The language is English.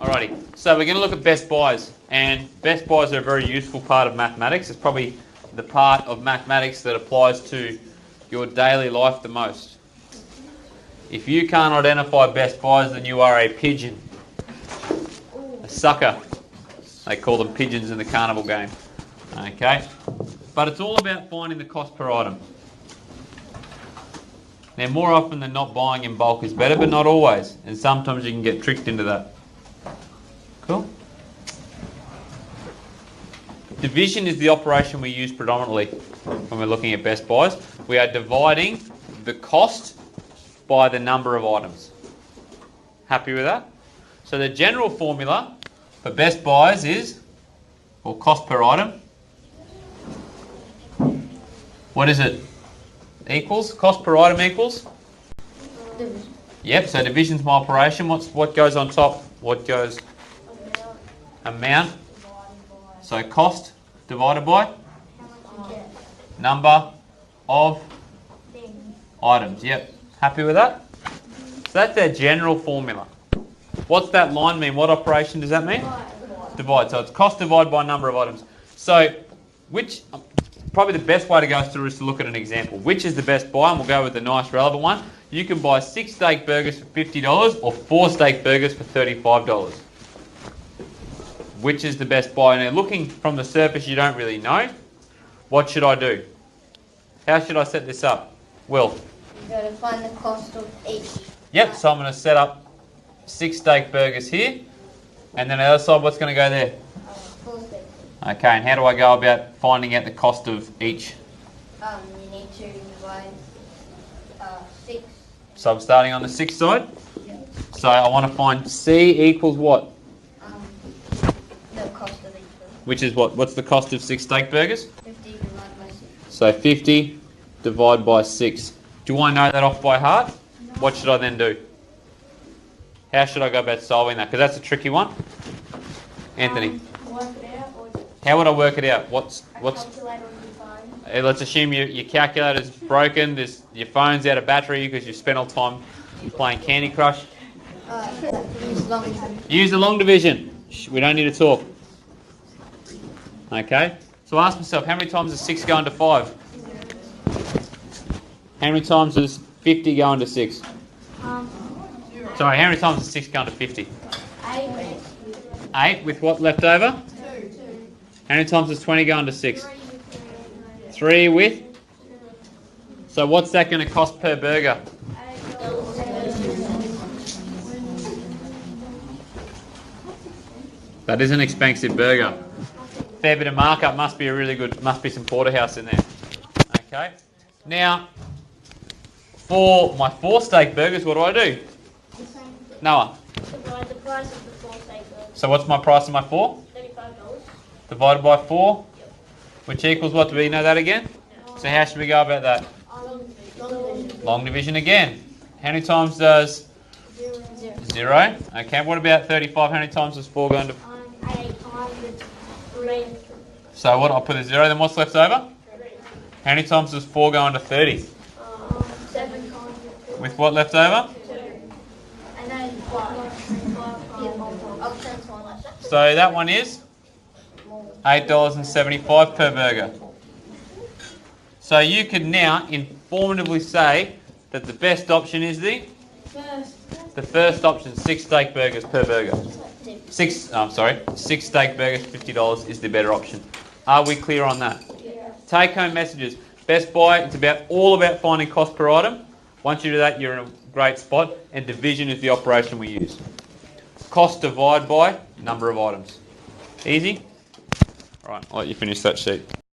Alrighty, so we're going to look at best buys, and best buys are a very useful part of mathematics. It's probably the part of mathematics that applies to your daily life the most. If you can't identify best buys, then you are a pigeon, a sucker. They call them pigeons in the carnival game. Okay, but it's all about finding the cost per item. Now, more often than not, buying in bulk is better, but not always, and sometimes you can get tricked into that. Cool. Division is the operation we use predominantly when we're looking at best buys. We are dividing the cost by the number of items. Happy with that? So the general formula for best buys is, or cost per item, what is it? Equals, cost per item equals? Division. Yep, so division's my operation. What goes on top? What goes? Amount. So cost divided by number of items. Yep. Happy with that? So that's our general formula. What's that line mean? What operation does that mean? Divide. So it's cost divided by number of items. So probably the best way to go through is to look at an example. Which is the best buy? And we'll go with the nice relevant one. You can buy 6 steak burgers for $50 or 4 steak burgers for $35. Which is the best buy? Now, looking from the surface, you don't really know. What should I do? How should I set this up? Will? You've got to find the cost of each. Yep, so I'm going to set up 6 steak burgers here. And then on the other side, what's going to go there? 4 steaks. Okay, and how do I go about finding out the cost of each? You need to divide 6. So I'm starting on the 6th side. Yep. So I want to find C equals what? The cost of each. Which is what? What's the cost of 6 steak burgers? 50 divided by 6. So 50 divided by 6. Do I know that off by heart? No. What should I then do? How should I go about solving that? Because that's a tricky one. Anthony, Work it out, or how would I work it out? What's? calculator on your phone. Let's assume your calculator's broken. Your phone's out of battery because you spent all time playing Candy Crush. Use long division. Use the long division. We don't need to talk. Okay. So ask myself, how many times does 6 go into 5? How many times does 50 go into 6? Sorry, how many times does 6 go into 50? 8. 8 with what left over? 2. How many times does 20 go into 6? 3 with? So what's that going to cost per burger? That is an expensive burger. Fair bit of markup, must be some porterhouse in there. Okay. Now, for my 4 steak burgers, what do I do? Noah. Divide the price of the 4 steak burgers. So what's my price of my 4? $35. Divided by 4, which equals what? Do we know that again? So how should we go about that? Long division. Long division again. How many times does 0? Okay, what about 35? How many times does 4 go into? 8 times it's 3. So what? I'll put a 0, then what's left over? How many times does 4 go into 30? 7 times. With what left over? 2. And then 5. Options 1. So that one is $8.75 per burger. So you can now informatively say that the best option is the first option, 6 steak burgers per burger. 6 steak burgers, $50 is the better option. Are we clear on that? Take home messages. Best buy, it's all about finding cost per item. Once you do that, you're in a great spot. And division is the operation we use. Cost divided by number of items. Easy? All right, I'll let you finish that sheet.